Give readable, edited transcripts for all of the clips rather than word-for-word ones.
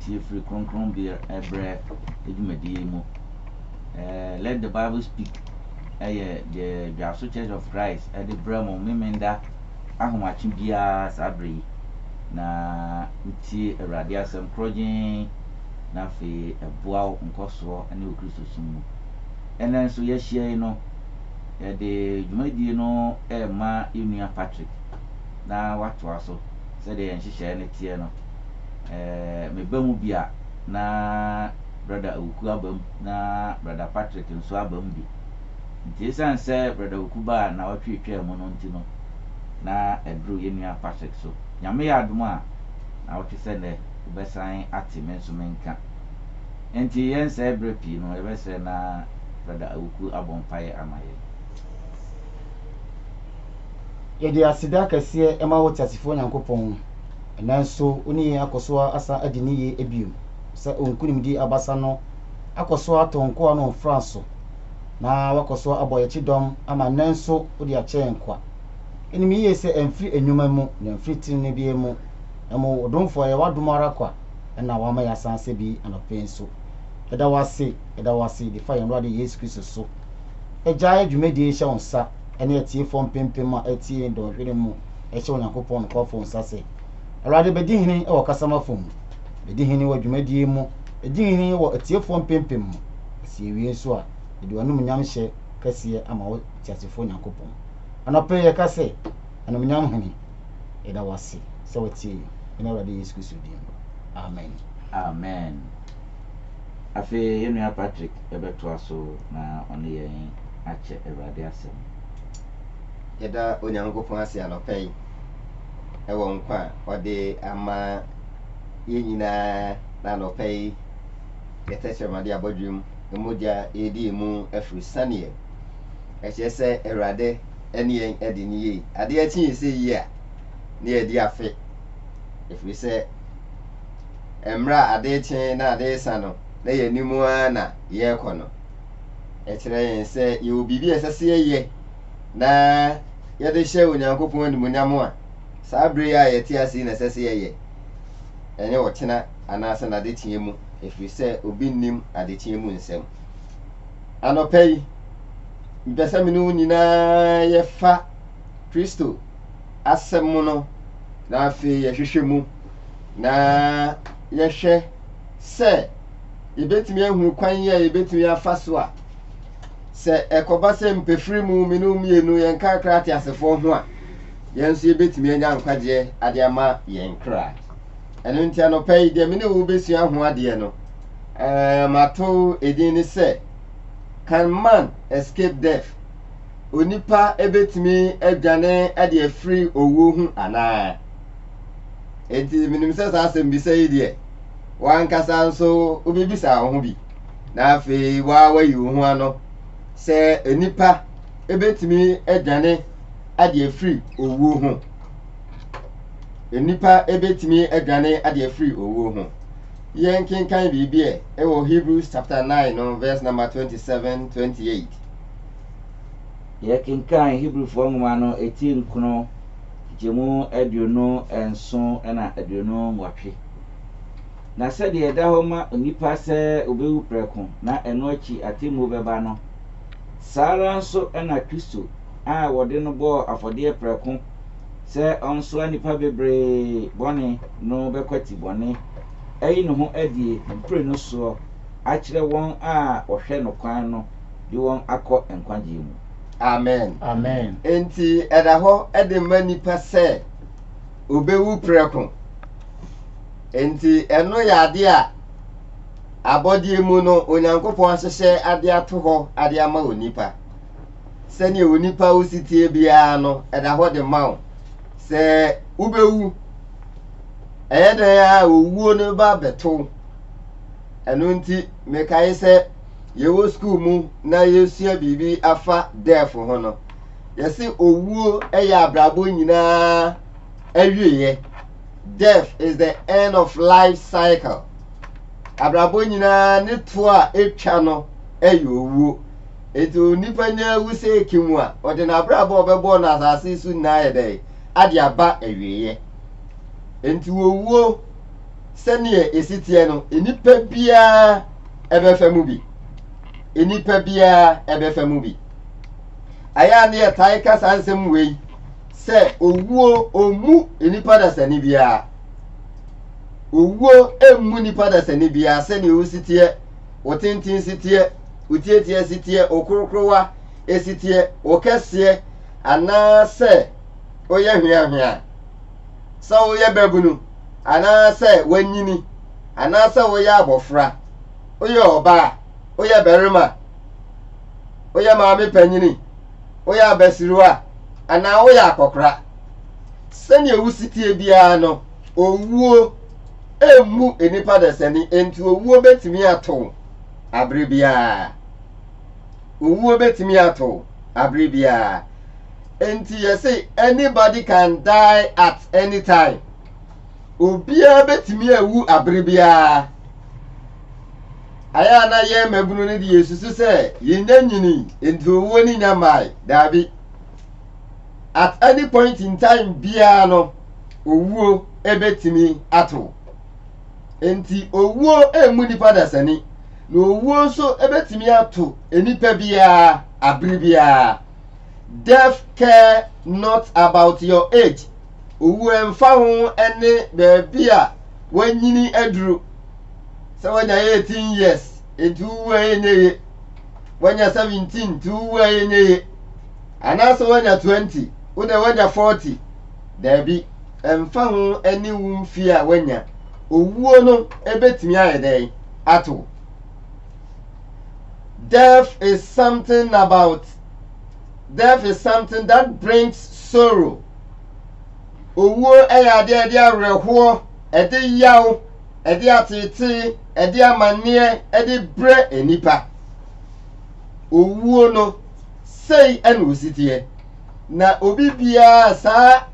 tie free kronkron bi ebre edumadi mu let the Bible speak the Jaso Church of Christ the bremo memenda ahomachi bia sabri na nti Awurade asem krogen na fe eboa nkoso ene okristo sumu enen so ye hie no de dwumadi no ma Enua Patrick na wato aso se de enhihye ne tie no mebamu bia na brother Awuku abam na brother Patrick nso abam bi nti sanse brother Awuku ba na watwetwe mu no nti no na edru Enua Patrick so nyame ya adom a na wote se ne ubesan ati menso menka nti yense ebrepi no ebese na brother Awuku abonfaye amaye yedi asida kase ema wo tiasifo Nyankopɔn nanso oni akoso asa adiniye ebium se onkunimdi abasa no akoso atonko ano France na wakoso aboyechi dom ama nanso odi ache nkwa enimi yese emfiri enwuma mu na emfiri tinne bi mu emo odonfo ye wadomara kwa na wama ya sanse bi anopenso eda wase the fire no ade Yesu Kristo so eja adwumadi hye onsa ene atie fom pempem a atie ndonhwere mu ehye Onyankopɔn ko fo onsa se Awurade bedi hini e wakasama fom bedi hini wa dwumadi mu bedi hini wa atie fom pempem mu sie wie nso a edi wanum nyam hye kase ama wo tiasefo Onyankopɔn anope ye kase anum nyam hini eda wase se watie ina Awurade Yesu Kristo dim amen amen afi Enua Patrick ebeto aso na one ye ache Awurade asem yeda Onyankopɔn ase anope ewo nkwa ode ama yenyina na anope yetechemade abodwum emoja edi mu afrisanie echese Awurade ene yen edi niye ade achi ise yi a na edi afe efrise emra ade chi na ade sano na yenimu na ye kono echire yen se ye obibi esese ye na yede hye Onyankopɔn animunyam a sabre ya yete ase na esese ye enye wochena anase na ade tie mu efrise obi nnim ade tie mu nsem anopai mbese minu nyina ye fa Kristo asem no na afi ye hwehwe mu na ye hwe se ibetimi ehunu kwan ye ibetimi afa so a se ekoba se mpefiri mu minu mienu yen kakra ati asefo ho a yenso ibetimi anya nkwaje ade ama yen kra eno nti anopai de mini wo besua ho ade no mato edin ni se can man escape death onipa ebetimi adwane ade afiri owo hu ana enti minim se sa asem bi se ide wan kasa nso obebisa ho bi na afi wa yi ho ano se onipa ebetimi adwane ade afiri owo hu onipa ebetimi adwane ade afiri owo hu yen kinkan bibie ewo Hebrews chapter 9 no verse number 27-28 ye kinkan Hebrew fo ngoma no eti nkono jemu aduonu enso na aduonu mwatwe na se de eda ho ma onipa se obewu preko na eno achi atemu beba no sara nso na Kristo a wode no bo afode preko se onso anipa bebre bone no bekwati bone eyi no ho adie mpre no so akire won a ohwe no kwan no di won akọ enkwagye mu amen amen enti eda ho ede manipa se obewu preko enti eno ya ade a abodie mu no Onyankopɔn ahyehye ade ato ho ade ama onipa se ne onipa ositie bia no eda ho de mawo se ubewu eyeda ya owuo no ba beto eno nti mekai se yewo school mu na yesua bibi afa death ho no yesi owuo eya abrabo nyina awieye death is the end of life cycle abrabo nyina ne to a etwa no eyo owuo eto nipa nya wuse ekimu a ode na abrabo obebo na asase su na yede ade aba awieye enti owuo sɛneɛ ɛsitie no enipa biara ɛbɛfa mu bi enipa biara ɛbɛfa mu bi ayɛ ne yɛtae ka saa nsɛm wei sɛ owuo ɔmu enipa dasani biara owuo ɛmmu nipa dasani biara sɛneɛ wositeɛ wotenten siteɛ wotietie siteɛ okorokorowa esiteɛ okɛseɛ anaasɛ oyɛ hweahwea sɛ woyɛ babunu anaasɛ wanyini anaasɛ woyɛ abɔfra oyɛ ɔbaa oyɛ barima oyɛ maame panyini oyɛ abasiriwa anaa woyɛ akɔkora sɛnea wositie biara no owuo emmu enipa dasani enti owuo betimi ato abere biara owuo betimi ato abere biara enti yɛsɛ anybody can die at any time obiara betimi awu abere biara aya na ye mabunu ne de yesusu sɛ yenya nyini enti owuo ni nyamai dabi at any point in time biara no owuo ebetimi ato enti owuo emu nipa dasani na owuo nso ebetimi ato enipa biara abere biara death care not about your age owuo emfa ho ene baabi a wanyini aduru sɛ wanya 18 years enti owuo enye wanya 17 tu owuo enye anaasɛ wanya 20 wona wanya 40 dabi emfa ho ene wumfi a wanya owuo no ebetimi ayɛdɛn ato death is something that brings sorrow owuo ɛyɛ ade awerɛhoɔ ɛde yaw ɛde atete ɛde amanneɛ ɛde brɛ enipa owuo no sei ɛna ositeɛ na obi biara saa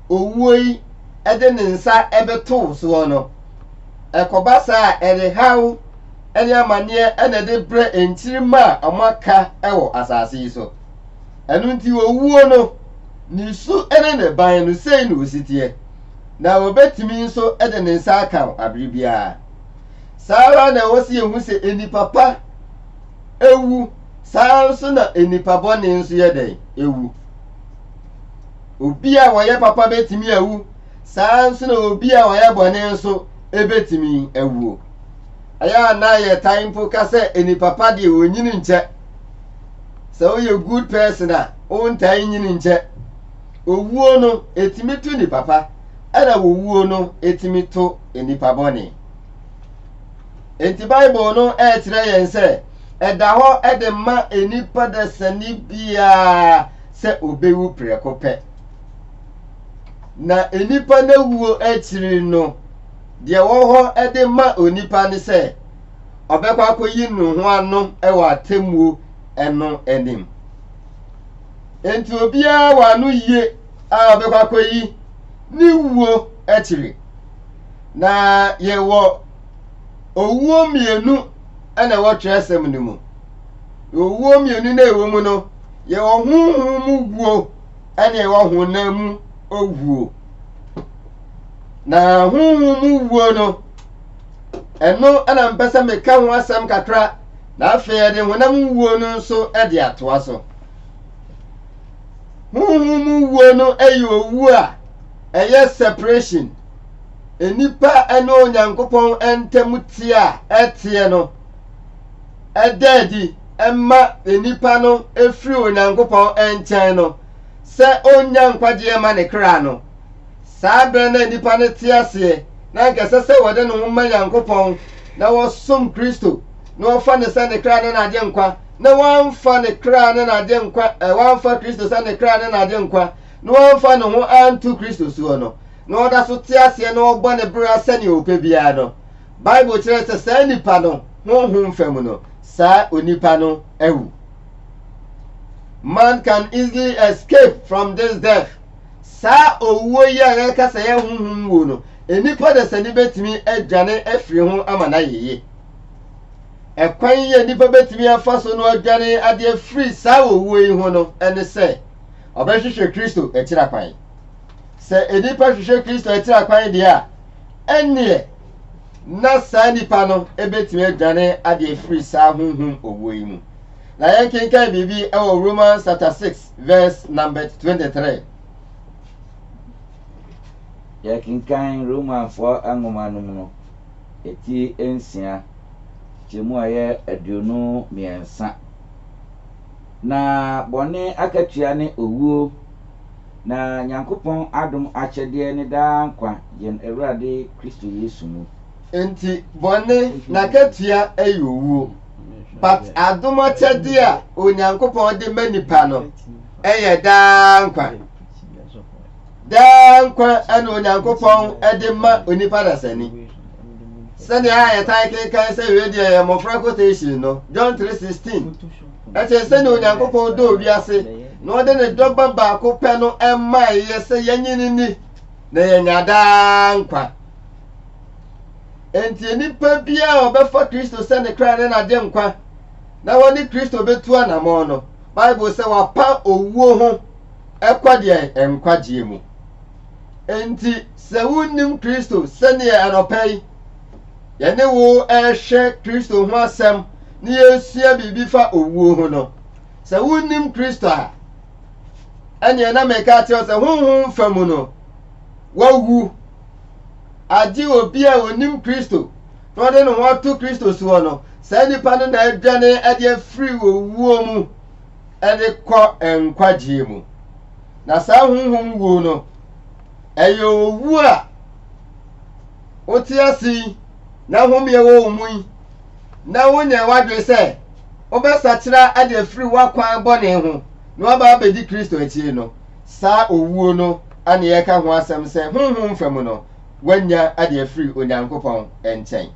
owuo yi ɛde ne nsa ɛbɛto soɔ no ɛkɔba saa ɛde haw ɛne amanneɛ ɛna ɛde brɛ enkyirima a ɔmaka ɛwɔ asase yi so ɛno nti owuo no ne su ɛne ne ban no sei na ositeɛ na obetimi nso ɛde ne nsa aka abere biara saa ara na ɛwɔ sɛ ehu sɛ enipa pa ewu saa nso na enipa bɔne nso yɛ dɛn ewu obi a wɔyɛ papa betimi awu saa nso na obi a wɔyɛ bɔne nso ebetimi awuo aya na yɛ time po ka sɛ enipa pa deɛ onyini nkyɛ sɛ woyɛ good person a wontaa nyini nkyɛ owuo no etimi to nipa pa ɛna owuo no etimi to enipa bɔne enti bible no ɛkyerɛ yɛn sɛ ɛda hɔ ɛde ma enipa dasani biara sɛ obewu prɛko pɛ na enipa na wuo akyiri no deɛ wɔ hɔ ɛde ma onipa ne sɛ ɔbɛkɔ akɔyi no ho ano ɛwɔ atemmuo ɛno anim enti obiara wɔ ano yie a ɔbɛkɔ akɔyi ne wuo akyiri na yɛwɔ owuo mmienu ɛna ɛwɔ Kyerɛsɛm no mu owuo mmienu na ɛwɔ mu no yɛwɔ honhom mu wuo ɛna ɛwɔ honam mu owuo na honhom mu wuo no ɛno ɛna mpɛ sɛ meka ho asɛm kakra na afei yɛde honam wuo no nso ɛde atoa so honhom mu wuo no ɛyɛ owu a ɛyɛ separation enipa ɛne Onyankopɔn ɛntɛm tie a ɛteɛ no ɛdaadi ɛma enipa no efiri Onyankopɔn ɛnkyɛn no sɛ onya nkwagyeɛ ma ne kra no saa bɛn na enipa no te aseɛ na nkɛsɛ sɛ wɔde ne ho ma Nyankopɔn na wɔsom Kristo na wɔfa ne sɛ ne kra ne n'agye nkwa na wɔmfa ne kra ne n'agye nkwa wɔmfa Kristo sɛ ne kra ne n'agye nkwa na wɔmfa ne ho anto Kristo soɔ no na ɔda so te aseɛ na ɔbɔ ne bere sɛnea ɔpɛ biara no Bible kyerɛ sɛ saa nipa no honhom fam no saa onipa no awu man can easily escape from this death saa owuo yi a yɛka sɛ yɛ honhom wuo no enipa dasani betimi adwane afiri ho ama na yeye ɛkwan yi nipa betimi afa so no adwane ade afiri saa owuo yi ho no ɛne sɛ ɔbɛhwehwɛ Kristo akyira kwan sɛ enipa hwehwɛ Kristo akyira kwan deɛ a ɛneɛ na saa nipa no ebetumi adwane ade free saa honhom owo yi mu. Na yɛn kenkan bibi ɛwɔ Romans chapter 6 verse number 23. Yɛ kenkan Romanfoɔ nwoma no mu no eti ensia kyemu ayɛ aduonu mmiɛnsa. Na bɔne akatua ne owuo na Nyankopɔn adom akyɛdeɛ ne daa nkwa yɛn Awurade Kristo Yesu mu. Enti bɔne na akatua ɛyɛ owuo, but adom akyɛdeɛ a Onyankopɔn de ma nipa no ɛyɛ daa nkwa. Daa nkwa ɛna Onyankopɔn ɛde ma onipa dasani. Sɛnea yɛtan kenkan sɛ wei deɛ yɛ mmɔfra quotation no, John 3:16. Ɛkyɛ sɛnea Onyankopɔn dɔ obi ase na ɔde ne dɔba baako pɛ no ɛma yɛ sɛ yɛnyini ni na yɛnya daa nkwa. Enti nipa biara ɔbɛfa Kristo sɛ ne kra ne n'ade nkwa na wɔne Kristo betu anamɔ no, Bible sɛ wapa owuo ho ɛkɔ deɛ nkwagye mu. Enti sɛ wonnim Kristo sɛnea anɔpa yi yɛne wo ɛhwɛ Kristo ho asɛm ne yɛsua biribi fa owuo ho no, sɛ wonnim Kristo a ɛneɛ na meka kyerɛ sɛ honhom fa mu no wawu agye obi a onim Kristo na ɔde ne ho ato Kristo soɔ no, saa nipa no na adwane ade afiri owuo mu ɛde kɔ nkwagye mu. Na saa honhom wuo no ɛyɛ owu a wote ase na home yɛwɔ wo mu yi na wonyɛ wadwe sɛ wobɛsakyera ade afiri wakwan bɔne ho na waba abɛdi Kristo akyi no, saa owuo no ane yɛka ho asɛm sɛ honhom fam no wanya ade afiri Onyankopɔn nkyɛn.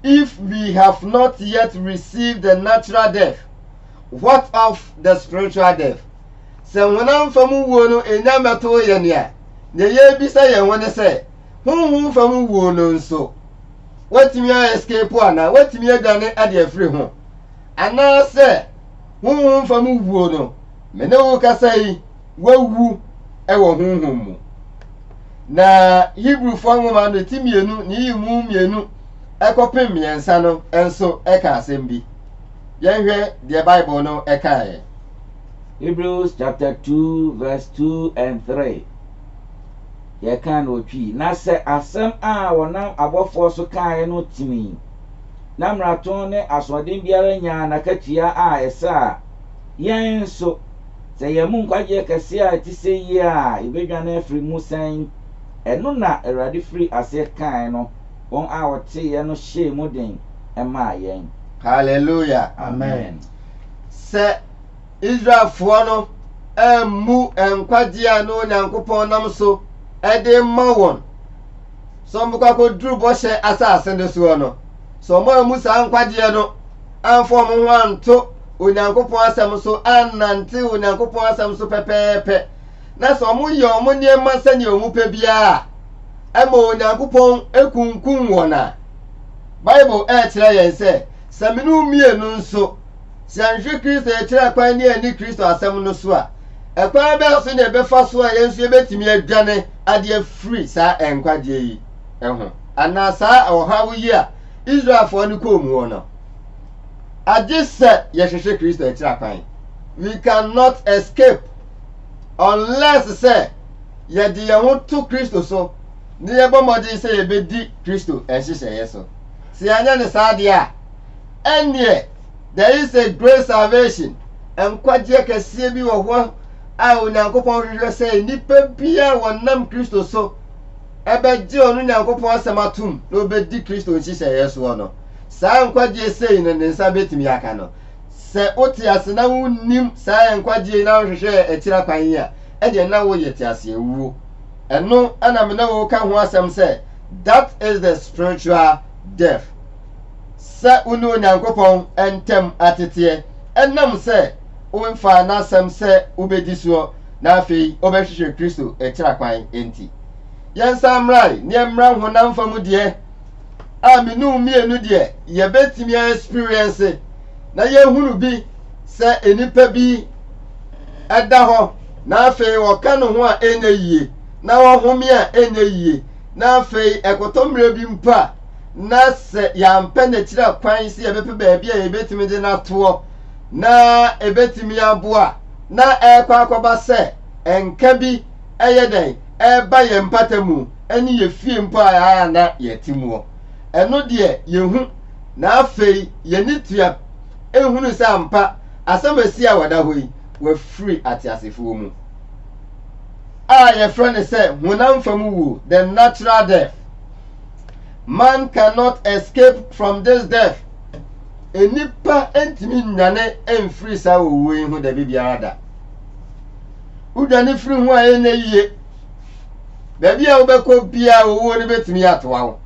If we have not yet received the natural death, what of the spiritual death? Sɛ honam fam wuo no enya mɛto yɛ nea na yɛbisa yɛn ho ne sɛ honhom fam wuo no nso watimi escape ana watimi adwane ade afiri ho anaasɛ honhom fam wuo no mene wo kasa yi wawu ɛwɔ honhom mu. Na Hebrew fo nwoma no timienu ne yimu mienu ɛkɔpem mmiɛnsa no enso ɛka asɛm bi. Yɛnhwɛ deɛ Bible no ɛkaeɛ. Hebrews chapter 2 verse 2 and 3. Yɛka no twi na sɛ asɛm a wɔnam abɔfoɔ so kaeɛ no timi na mmarato ne asoɔden biara nyaa n'akatua a ɛsɛ a yɛn nso sɛ yɛn mu nkwagye kɛse a ɛte sɛ yie a yɛbɛdwane afiri mu sɛn ɛno na Awurade firi aseɛ kae no wɔn a wɔteeɛ no hyɛɛ mu den ɛmaa yɛn. Hallelujah. Amen. Sɛ Israelfoɔ no ɛmmu nkwagye a no Onyankopɔn nam so ɛde ma wɔn sɛ ɔmo kɔduru bɔhyɛ asase no soɔ no, sɛ ɔmo amu saa nkwagyeɛ no amfa ɔmo ho anto Onyankopɔn asɛm so annante Onyankopɔn asɛm so pɛpɛɛpɛ, na sɛ ɔmo yɛ ɔmo nneɛma sɛnea ɔmo pɛ biara ɛma Onyankopɔn ekunkum wɔn a, Bible ɛkyerɛ yɛn sɛ mene mmienu nso sɛ nhwe Kristo ɛkyerɛ kwan ne ani Kristo asɛm no so a, ɛkwan bɛɛ so na ɛbɛfa so a yɛn nso yɛbɛtumi adwane adeɛ free saa nkwagye yi ɛho anaa saa ɔhaw yi a Israelfoɔ no kɔɔ mu hɔ no. Agye sɛ yɛhwehwɛ Kristo akyira kwan. We cannot escape unless sɛ yɛde yɛn ho to Kristo so ne yɛbɔ mmɔden sɛ yɛbɛdi Kristo nhyehyɛeɛ so. Sɛ yɛanyɛ ne saa deɛ a ɛnneɛ there is a great salvation, nkwagye kɛseɛ bi wɔ hɔ a Onyankopɔn hwehwɛ sɛ nnipa biara wɔnam Kristo so ɛbɛgye ɔno Nyankopɔn asɛm atom na ɔbɛdi Kristo nhyehyɛeɛ soɔ no. Saa nkwagye sei no ne nsa betumi aka no, sɛ wote ase na wonnim saa nkwagye na wohwehwɛ akyira kwan yi a ɛdeɛ na woyɛ te ase awuo. Ɛno ɛna me na wo ka ho asɛm sɛ that is the spiritual death. Sɛ wo ne Onyankopɔn ɛntɛm ateteɛ ɛnam sɛ womfa n'asɛm sɛ wobɛdi soɔ na afei wobɛhwehwɛ Kristo akyira kwan enti. Yɛnsa mmrae ne yɛmmra honam fa mu deɛ a menu mmienu deɛ yɛbɛtumi experience na yɛhunu bi sɛ enipa bi ɛda hɔ na afei wɔka ne ho a ɛnyɛ yie na wɔhome a ɛnyɛ yie na afei ɛkɔtɔ mmerɛ bi mpa na se yampe na kira kwan si ebepe baabi a ebetimi de na to na ebetimi aboa na ekwa akoba se enka bi eyeden eba ye mpatamu eni ye fie mpa aya na yetimuo eno de yehu na afei ye nitua ehunu se ampa asamasi a wada hoyi we free atiasefuo mu ye friend say hunam famu the natural death. Man cannot escape from this death. Enipa entimi nyane emfiri sa owo hu da bibia da. Udane firi hu aye na yie. Da bia obekọ bia owo ni betimi atoa wo.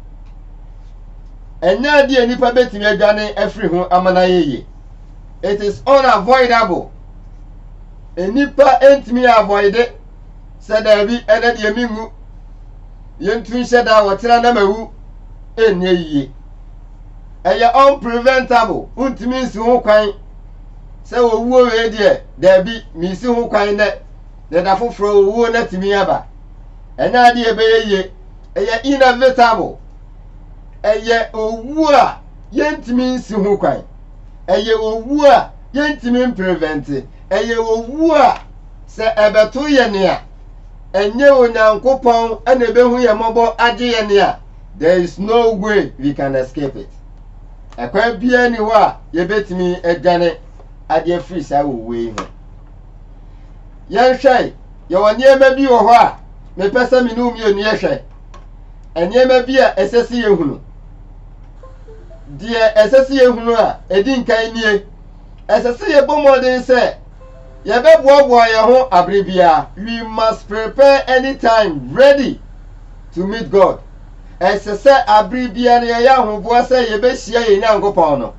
Enya de enipa betimi adwane afiri hu amana yeye. It is unavoidable. Enipa entimi avoid it. Sadabi ene de mingu. Yentun sheda wotira na mawu. Enye yie eye unpreventable untimi nsi ho kwan se owuo we de dabi mi si ho kwan ne da foforo owuo na timi aba enya de ebeye eye inevitable eye owuo a yentimi nsi ho kwan eye owuo a yentimi prevent eye owuo a se ebeto ye ne a enye onyankopon ene behu ye mobo age ye ne a there is no way we can escape it. Ekwa bia ni wa ye betimi edwane ade free sa wo we ho. Ye hwai ye wonye ma bi wo ho a me pesa mi nu mi enu ye hwai. Enye ma bi a esesi ye hunu. Die esesi ye hunu a edi nkan nie. Esesi ye bomodin se ye be boabo ye ho abribia. We must prepare anytime ready to meet God. Esese abribia ne ya hoboa se ye be hia ye nyankopon no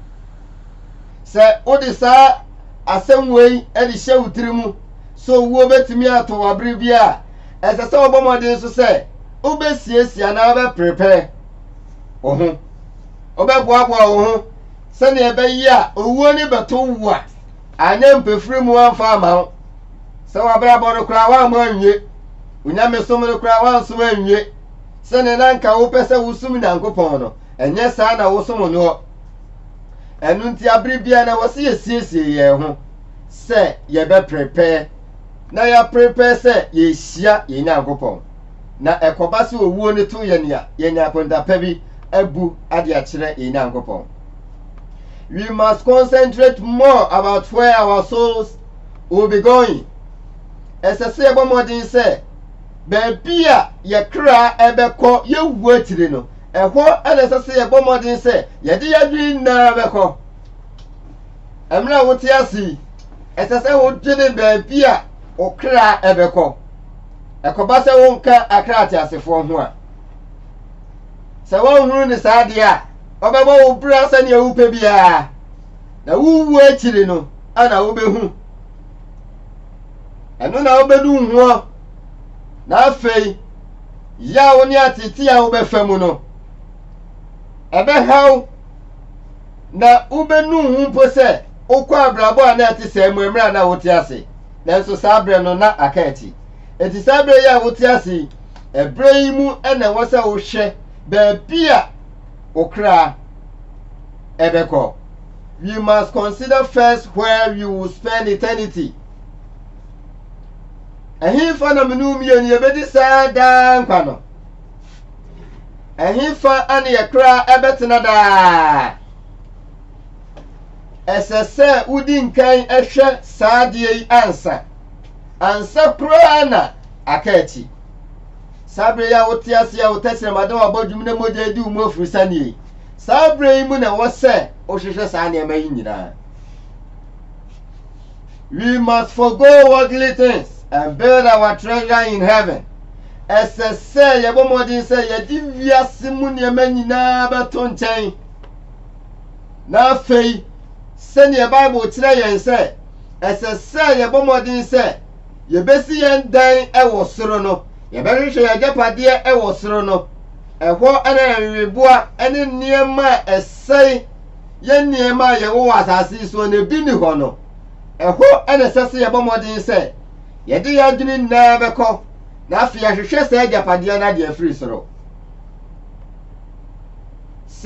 se odisa asemwei e di hye utirimu so wo betimi ato abribia esese obomode so se obesiesia na be prepare oho obeboaboa oho se ne be yi a owuo ni beto wu a anya mpefirimu anfa ama se wabra bono kra wa ma anwie unyame somno kra wa nso anwie sene nanka wo pese wusum nyankopon no enye saa na wusum no enu nti abribia na wose yesiesie ye ho se ye be prepare na ya prepare se ye hia ye nyankopon na ekoba se owuo ne to ye nia ye nyakonda pa bi abu ade a kire ye nyankopon. We must concentrate more about where our souls will be going. Esese ebomodin se Bebia ye kra ebeko ye wuatire no eho anesase ye bomodin se ye de yadwi na beko emra wote asi esase wo dwene bebia o kra ebeko ekoba se wonka akra ati asefo ho a se won huru ni saade a obebo wo bra se ne ewupe bia na wuwu akire no ana wo behu eno na wo bedu ho na fei ya woni atiti a obefam no ebe haw na ubenu hu mpo se okwa abrabo a na ati se emra na wote ase na nso sabre no na akati eti sabre ya wote ase ebraimu ena wose wo hwe ba bia okra ebeko. We must consider first where you will spend eternity. Ehifa na menu mi eni ebedi sada nkwa no. Ehifa ane yakra ebetena da. Esese udi nkan ehwe saade yi ansa kura na akati. Sabre ya wote ase ya wote madan abodwum na moja di umu ofrisani. Sabre mu na wose ohwehwe sa na emayi nyina. We must forgo worldly things and build our treasure in heaven. Esese ye bomodin se ye di wiase mu ne emanyina beto nchen. Na fei se ne Bible kire yen se esese ye bomodin se ye besi yen dan ewo soro no ye behwehwe ye japade ewo soro no eho ana reboa ene niema esei ye niema ye wo asase so na bi ni ho no eho ene sese ye bomodin se ye de ya dwini na beko na afia hwehwe se japade na de afiri soro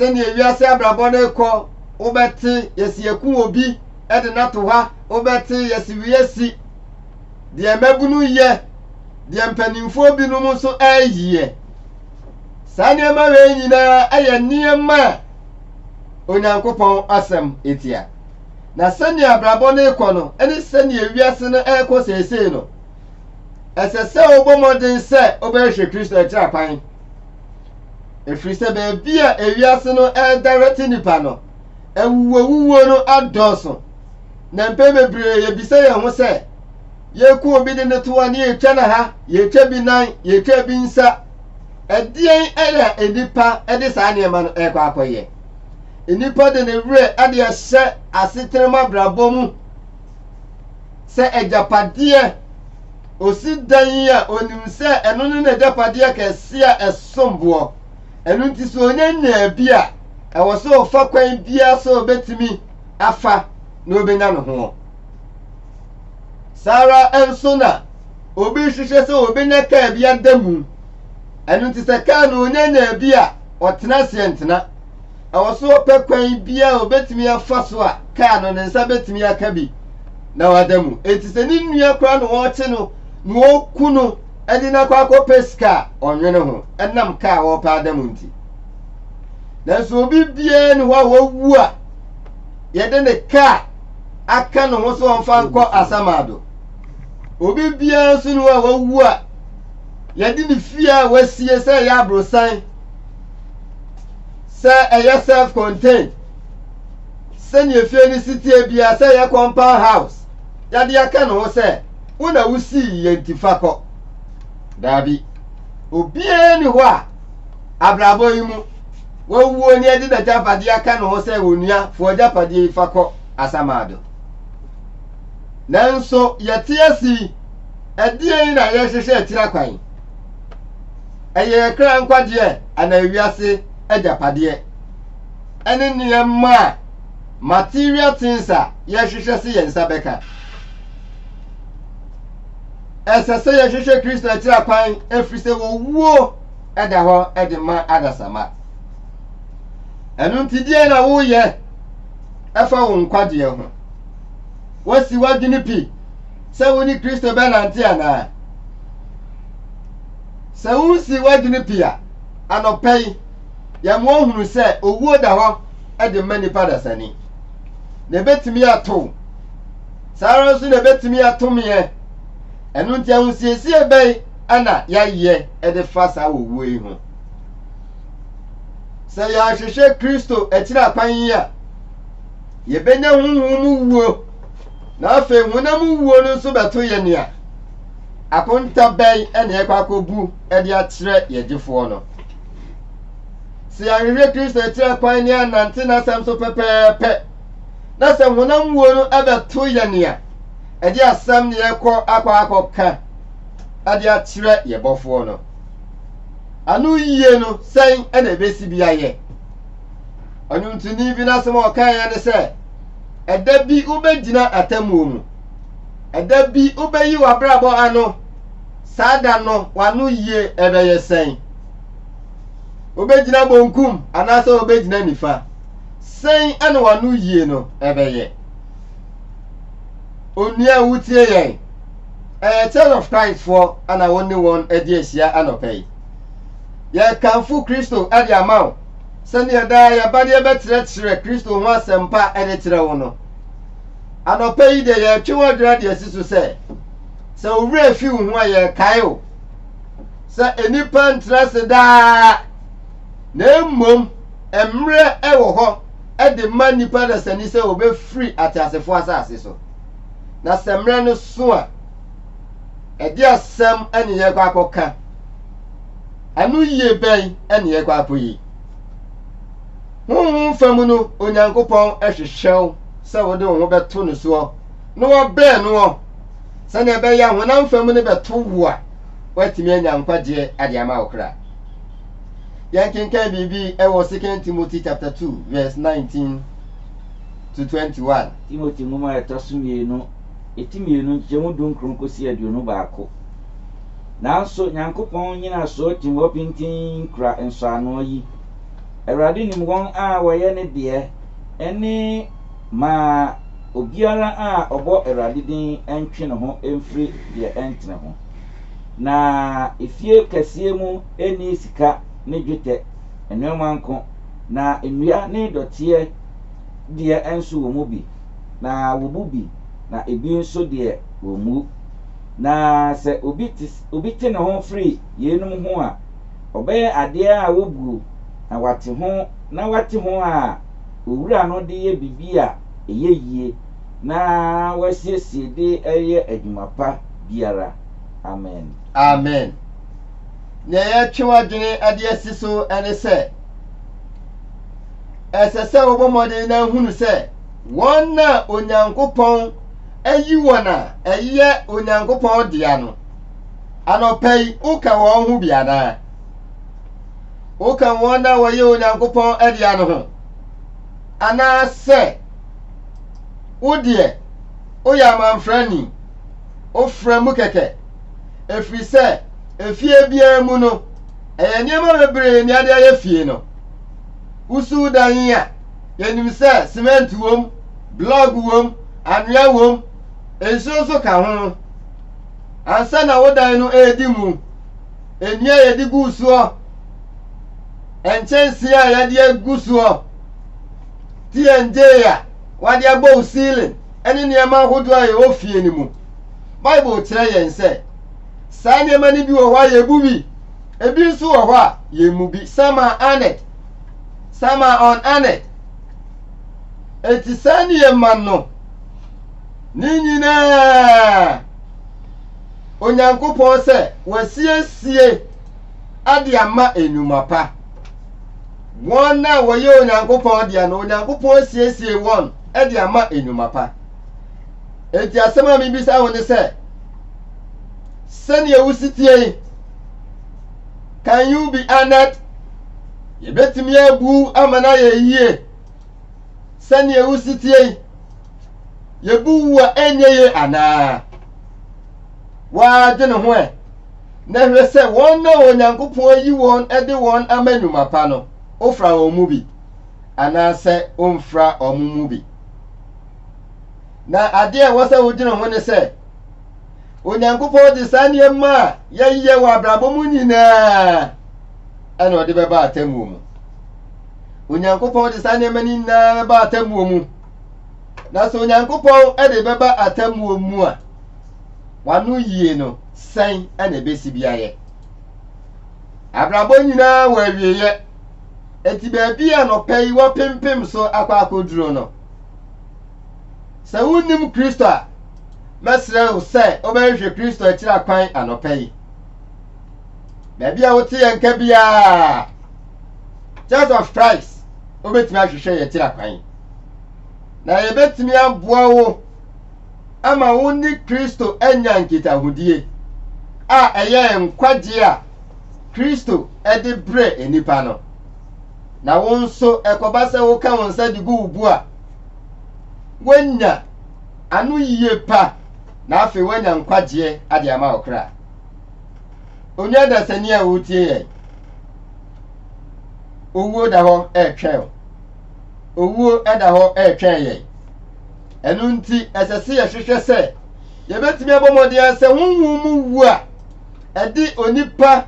sɛnea ewiase abrabɔ no kɔ wobɛte yɛsi eku obi ɛde nato ha wobɛte yɛsi wiesi deɛ mabunu yɛ deɛ mpanimfoɔ binom nso ɛyɛ saa nneɛma wei nyinaa ɛyɛ nneɛma a Onyankopɔn asɛm etia na sɛnea abrabɔ no kɔ no ɛne sɛnea ewiase no ɛkɔ seesei no ɛsɛ sɛ wobɔ mmɔden sɛ wobɛhwɛ Kristo akyiri akwan ɛfiri sɛ baabi a ewiase no ɛdarɛte nipa no ɛwuwuo no adɔɔso na mpɛ bebree yɛbisa yɛn ho sɛ yɛku obi de ne toa ne yɛtwa na ha yɛtwa bi nan yɛtwa bi nsa ɛdeɛn ɛyɛ enipa ɛde saa nneɛma no ɛkɔ akɔyɛ enipa de ne werɛ ɛde ɛhyɛ asetenema brabɔ mu sɛ agyapadeɛ osi dan a onim sɛ ɛno ne n'agyapadeɛ kɛse a ɛsomboɔ ɛno nti sɛ onye nnaa bi a ɛwɔ sɛ ɔfa kwan biara sɛ obetumi afa na obenya ne ho Sara enso na obi hwehwɛ sɛ obenya kaa bi ada mu ɛno nti sɛ kaa no onye nnaa bi a ɔtena seɛ ntena ɛwɔ sɛ ɔpɛ kwan biara obetumi afa so a kaa no ne nsa betumi aka bi na wada mu eti sɛ ne nnua kora no wɔkye no na wɔku no ɛde na kɔ akɔpɛ sika ɔnwene ho ɛnam kaa wɔpɛ ada mu nti nanso obi biara ne hɔ a wawu a yɛde ne kaa aka no ho so ɔmfa nkɔ asamado obi biara nso ne hɔ a wawu a yɛde ne fie a wasie sɛ ɛyɛ aborosan sɛ ɛyɛ self-contained sɛnea fie ne sitie biara sɛ ɛyɛ compound house yɛde aka ne ho sɛ wona wusii yɛ ntifa kɔ daabi obiara ne hɔ a abrabɔ yi mu wawuo ne yɛde n'agyapadeɛ aka ne ho sɛ onua fo agyapadeɛ yi fa kɔ asamado nanso yɛte asi ɛdeɛn na yɛhyehyɛ akyiri akwan ɛyɛ kra nkwagyeɛ ana ewiase agyapadeɛ ɛne nneɛma a material things a yɛhyehyɛ sɛ yɛn nsa bɛka ɛsɛ sɛ yɛhyehyɛ Kristo akyiri akwan ɛfiri sɛ wɔwuo ɛda hɔ ɛde ma adasama ɛno nti deɛ na woyɛ ɛfa wo nkwagyeɛ ho wasi wadwene pi sɛ wo ne Kristo bɛnante anaa sɛ wonsi wadwene pi a anɔpɛ yi yɛmo ohunu sɛ owuo da hɔ ɛde ma nipa dasani na ebetumi ato saa ara nso na ebetumi atomeɛ ɛno nti ahosiesie bɛyi ana yɛayɛ ɛde fa saa owuo yi ho sɛ yɛahwehwɛ Kristo akyiri akwan yi a yɛbɛnya honhom mu wuo na afei honam wuo no nso bɛto yɛ nea akonta bɛyi ɛne yɛkɔ akɔbu ɛde akyerɛ yɛgyefoɔ no sɛ yɛahwehwɛ Kristo akyiri akwan ne anante n'asɛm so pɛpɛɛpɛ na sɛ honam wuo no ɛbɛto yɛ nea ɛde asɛm ne yɛkɔ akɔka ɛde akyerɛ yɛbɔfoɔ no ano yie no sɛn ɛna ebesi bi ayɛ ɔnwomtoni bi n'asɛm a ɔka yɛ ne sɛ ɛda bi wobɛgyina atamuo mu ɛda bi wobɛyi w'abrabɔ ano saa da no w'ano yie ɛbɛyɛ sɛn wobɛgyina bonkum anaasɛ wobɛgyina nifa sɛn ɛna w'ano yie no ɛbɛyɛ onua a wotie yɛn ɛyɛ Church of Christ foɔ ana wɔn ne wɔn adi ahyia anɔpɛ yi yɛkamfo Kristo ɛde ama wo sɛnea daa yɛbadeɛ bɛkyerɛkyerɛ Kristo ho asɛmpa ɛde kyerɛ wo no anɔpɛ yi de yɛtwe wɔ adwira de asi so sɛ owurɛ fi wo ho a yɛkae wo sɛ enipa ntena se daa na mmom mmerɛ ɛwɔ hɔ ɛde ma nipa dasani sɛ wɔbɛfiri ateasefoɔ asase so na sɛ mmerɛ no so a ɛde asɛm ɛne yɛkɔ akɔka ano yie bɛn ɛne yɛkɔ akɔyi honhom fam no Onyankopɔn ɛhwehwɛw sɛ wode wo ho bɛto no soɔ na wɔbɛɛ no wɔ sɛnea ɛbɛyɛ honam fam no bɛto wo a woatumi anya nkwagyeɛ ade ama wo kra yɛnkenkan biribi ɛwɔ 2 Timothy chapter 2 verse 19 to 21 Timothy nwoma ɛtɔ so mmienu nkyɛmu 10 kɔsi 21 nanso Nyankopɔn nyina so tim hɔ pintin kura nsɔano yi Awurade nim wɔn a wɔyɛ ne deɛ ɛne ma obiara a ɔbɔ Awurade din ɛntwe ne ho ɛmfiri deɛ ɛntene ho. Na efie kɛseɛ mu ɛni sika ne dwetɛ nneɛma nko na nnua ne dɔteɛ deɛ ɛnso wɔ mu bi na wɔbu bi na ebi nso deɛ wɔ mu. Na sɛ obi te ne ho firi yeinom ho a ɔbɛyɛ adeɛ a wɔbuo na wate ho a owura no de yɛ bibi a ɛyɛ yie na wɔasiesie de ɛyɛ adwuma pa biara. Amen. Amen. Na yɛtwe wadwene ade asi so ɛne sɛ ɛsɛ sɛ wɔbɔ mmɔden na hunu sɛ wɔn na Onyankopɔn ayi wɔn a ɛyɛ Onyankopɔn dea no anɔpa yi woka wɔn ho bi anaa woka wɔn na wɔyɛ Onyankopɔn dea no ho anaa sɛ wodeɛ woyɛ amanfrani wofrɛ mu kɛkɛ ɛfiri sɛ efie biara mu no ɛyɛ nneɛma bebree ne ade ayɛ fie no usu dan a yɛnim sɛ cement wom block wom anwea wom nsuo nso ka ho ansa na wodan no edi mu enua yɛde gu soɔ nkyɛnse a yɛde gu soɔ TNJ a wɔde abɔ ceiling ɛne nneɛma ahodoɔ a yɛwɔ fie no mu Bible kyerɛ yɛn sɛ saa nneɛma no bi wɔ hɔ a yɛbu bi ebi nso wɔ hɔ a yɛmu bi some are honored some are unhonored eti saa nneɛma no ne nyinaa Onyankopɔn sɛ wɔasiesie ade ama enwuma pa wɔn a wɔyɛ Onyankopɔn deɛ no Onyankopɔn siesie wɔn de ama enwuma pa eti asɛm a mebisa wo ne sɛ sɛnea wusitie yi can you be honored yɛbɛtumi abu ama na yɛ yie sɛnea wusitie yi yɛbu wa ɛnyɛ yie anaa wɔadwene ho na hwɛ sɛ wɔn na Onyankopɔn yi wɔn de wɔn ama nnwuma pa no ofra wɔn mu bi anaasɛ omfra wɔn mu bi na adeɛ a wɔsɛ wodwene ho ne sɛ Onyankopɔn de saa nneɛma a yɛyɛ wɔ abrabɔ mu nyinaa ɛna ɔde bɛba atemmuo mu Onyankopɔn de saa nneɛma nyinaa bɛba atemmuo mu na sɛ Onyankopɔn de bɛba atemmuo mu a wano yie no sɛn ɛna ɛbɛsi bi ayɛ abrabɔ nyinaa wɔ awieyɛ eti baabi a nɔpɛ yi wɔpempem so akɔ akɔduro no sɛ wonim Kristo a mɛsrɛ wo sɛ wobɛhwehwɛ Kristo akyiri akwan anɔpɛ yi baabi a wote yɛn nka biara Church of Christ wobɛtumi ahwehwɛ yɛ akyiri akwan na yɛbɛtumi aboa wo ama wo ne Kristo anya nkitahodie a ɛyɛ nkwagye a Kristo de brɛ enipa no na wo nso ɛkɔba sɛ woka wo nsa de gu wo bu a woanya ano yie pa na afei woanya nkwagyeɛ ade ama wo kra onua dasani a wotie yɛ owuo da hɔ ɛtwɛn owuo ɛda hɔ ɛtwɛn yɛ ɛno nti ɛsɛ sɛ yɛhwehwɛ sɛ yɛbɛtumi abɔ mmɔden sɛ honhom mu wu a ɛde onipa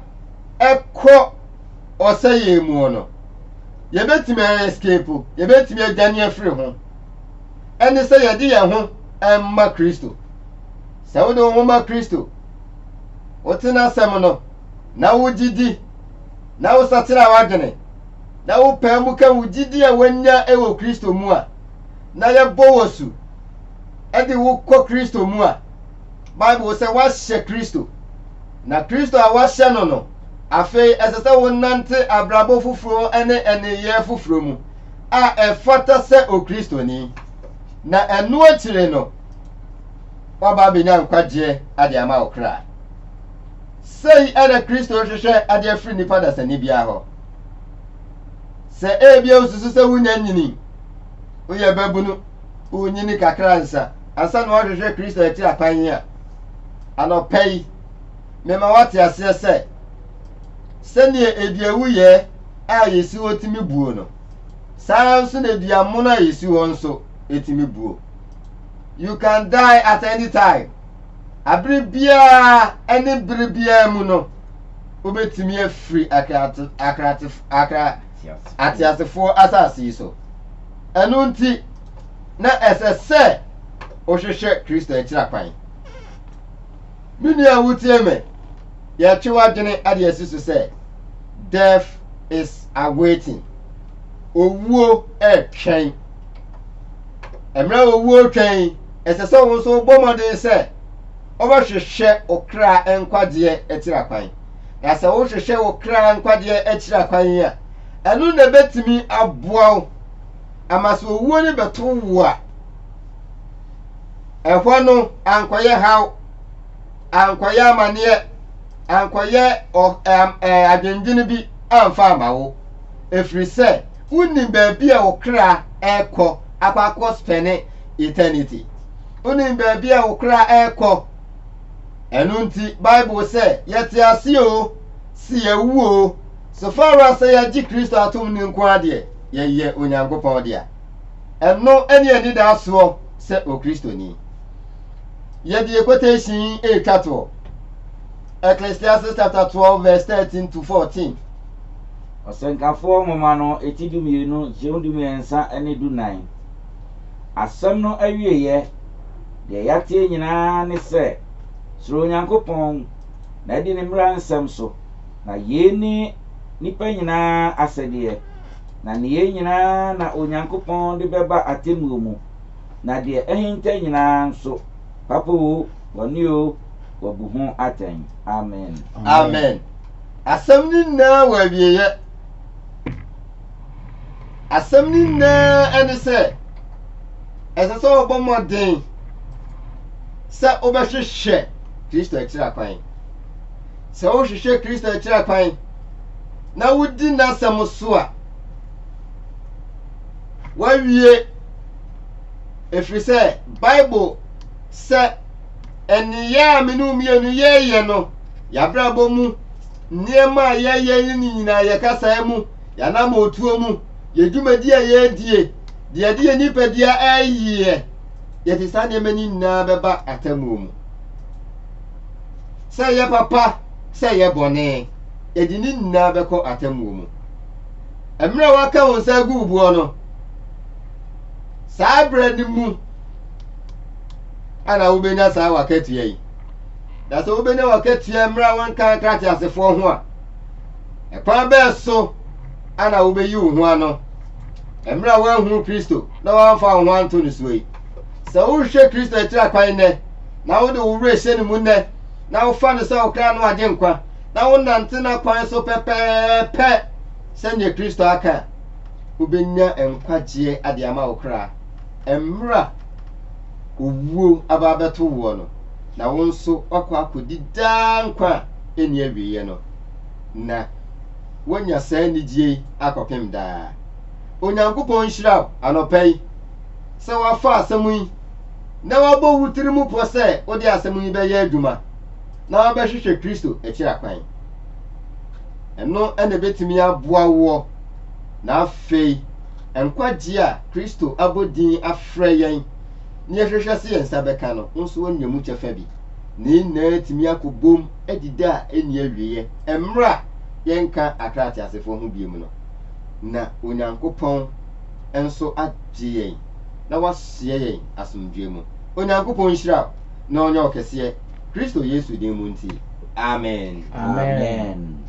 ɛkɔ ɔsɛyɛ mu no yɛbɛtumi escape yɛbɛtumi adwane afiri ho ɛne sɛ yɛde yɛn ho ɛmma Kristo sɛ wode wo ho ma Kristo wote n'asɛm no na wogyidi na wosatera wadwene na wopɛ mu ka wo gyidi a wanya ɛwɔ Kristo mu a na yɛbɔ wɔ su ɛde wo kɔ Kristo mu a Bible sɛ wahyɛ Kristo na Kristo a wahyɛ no no afei ɛsɛ sɛ wo nante abrabɔ foforɔ ɛne ɛneyɛ foforɔ mu a ɛfata sɛ o Kristoni na ɛno akyire no waba abɛnya nkwagyeɛ ade ama wo kra sei ɛna Kristo hwehwɛ ade afiri nipa dasani biara hɔ sɛ ebia osusu sɛ wonya nyini woyɛ babunu wonyini kakra nsa ansa na wɔhwehwɛ Kristo akyi akwan a anɔpɛ yi mema wate aseɛ sɛ sɛnea ediawu yɛ a yesi otimi buo no saa nso na duamono a yesi won nso etimi buo. You can die at any time. Abiri bia any biri bia mu no obetimi afiri atiasefo asase yi so. Enu nti na esese ohwehwe Kristo akira kwan. Mini a wutie me ye twa dwene ade asisu se death is awaiting. Owuo etwen. Emra owuo twen esese wo so bomode se obahwehwe okra enkwade akira kwan. Ya se wo hwehwe okra enkwade akira kwan ya enu na betimi aboa amaso owuo ni beto wo a ehwo no ankoye haw ankoye amane ankoye adwendwene bi amfa amawo efiri se unim baabi a okra ekọ akwa spene eternity. Unim baabi a okra ekọ enu nti Bible say yete ase o si ewu o so far as ya ji Kristo atom ni nko ade ye Onyankopɔn de a eno eni da so se o Kristo ni ye de quotation e twato Ecclesiastes chapter 12 verse 13 to 14. Osenkafo mama no etidumienu jeundumiensa ene dunan. Asem no awieye de yate nyina ne se suro Onyankopɔn na di ne mra nsem so na yeni nipa nyina asede na ne nyina na Onyankopɔn de beba atemu mu na de ehinta nyina nso papo wonio wabuhu aten. Amen. Amen. Asem ni na wawieye. Asem ni na ene se esese obomoden se obehwehwe Kristo akira kwan. Se ohwehwe Kristo akira kwan na wudi na asem so a wawie efiri se Bible se eniya menu mienu yeye no yabrabo mu niema yeye ni nyina yakasa mu yanama otuo mu yedwumadi a yedie de nipadia ayiye yeti sane mani na beba atamu mu se ye papa se ye bone yedi ni na beko atamu mu emra waka wonsa gu buo no saa bread mu ana ubenya saa wakatua yi da so ubenya wakatua emra wanka krati asefo ho a ekwa be so ana ubeyi ho ano emra wa hu Kristo na wa fa ho anto ni so yi se wo hwe Kristo atira kwan ne na wo de wo wure hye ni mu ne na wo fa no se okra no ade nkwa na wo nante na kwan so pepepe se nye Kristo aka ubenya enkwagye ade ama okra emra owuo ababeto wo no na wo nso akwa akodi dankwa eni awiye no na wonya saa nidie akopem daa. Onyankopɔn hyira anopai se wafa asɛm yi na wabɔ wutiri mu po sɛ wode asɛm yi bɛyɛ adwuma na wabɛhwehwɛ Kristo akira kwan. Ɛno ɛna betimi aboa wo na afei enkwagye a Kristo abodin afrɛ yɛn ne yɛhwehwɛ se yɛn nsa bɛka no nso wonya mu kyɛfa bi ne na timi akobom adida eni awiye emra yɛnka akrati asefo ho biem no na Onyankopɔn enso agye yɛn na wasie yɛn asomdwe mu. Onyankopɔn hyira na ɔnyɛ ɔkɛseɛ Kristo Yesu din mu nti. Amen. Amen.